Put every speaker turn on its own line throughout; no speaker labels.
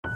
Si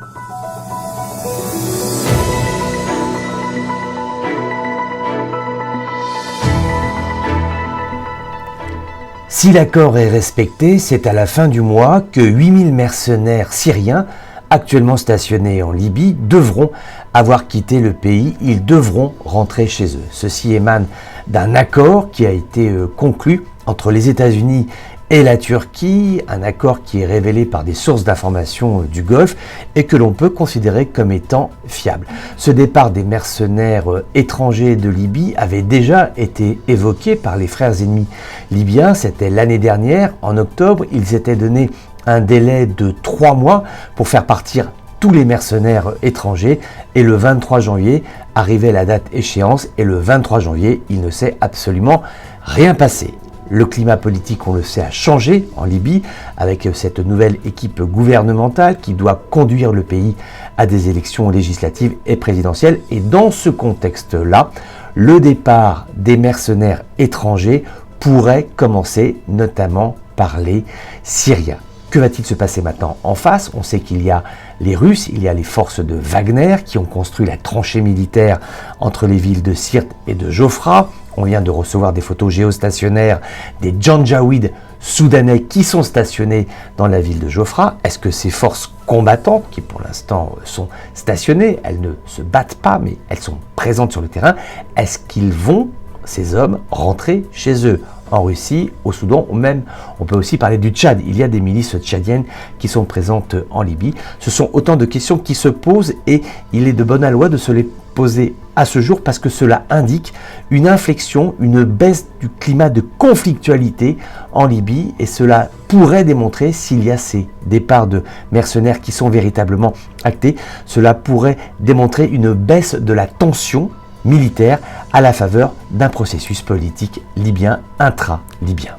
l'accord est respecté, c'est à la fin du mois que 8000 mercenaires syriens actuellement stationnés en Libye devront avoir quitté le pays, ils devront rentrer chez eux. Ceci émane d'un accord qui a été conclu entre les États-Unis et la Turquie, un accord qui est révélé par des sources d'information du Golfe et que l'on peut considérer comme étant fiable. Ce départ des mercenaires étrangers de Libye avait déjà été évoqué par les frères ennemis libyens, c'était l'année dernière, en octobre, ils s'étaient donné un délai de 3 mois pour faire partir tous les mercenaires étrangers et le 23 janvier arrivait la date échéance et le 23 janvier, il ne s'est absolument rien passé. Le climat politique, on le sait, a changé en Libye avec cette nouvelle équipe gouvernementale qui doit conduire le pays à des élections législatives et présidentielles. Et dans ce contexte-là, le départ des mercenaires étrangers pourrait commencer notamment par les Syriens. Que va-t-il se passer maintenant en face? On sait qu'il y a les Russes, il y a les forces de Wagner qui ont construit la tranchée militaire entre les villes de Sirte et de Jofra. On vient de recevoir des photos géostationnaires des Janjaouides soudanais qui sont stationnés dans la ville de Jofra. Est-ce que ces forces combattantes, qui pour l'instant sont stationnées, elles ne se battent pas, mais elles sont présentes sur le terrain, est-ce qu'ils vont, ces hommes, rentrer chez eux en Russie, au Soudan, ou même, on peut aussi parler du Tchad. Il y a des milices tchadiennes qui sont présentes en Libye. Ce sont autant de questions qui se posent et il est de bonne loi de se les poser à ce jour parce que cela indique une inflexion, une baisse du climat de conflictualité en Libye et cela pourrait démontrer, s'il y a ces départs de mercenaires qui sont véritablement actés, cela pourrait démontrer une baisse de la tension militaire à la faveur d'un processus politique libyen intra-libyen.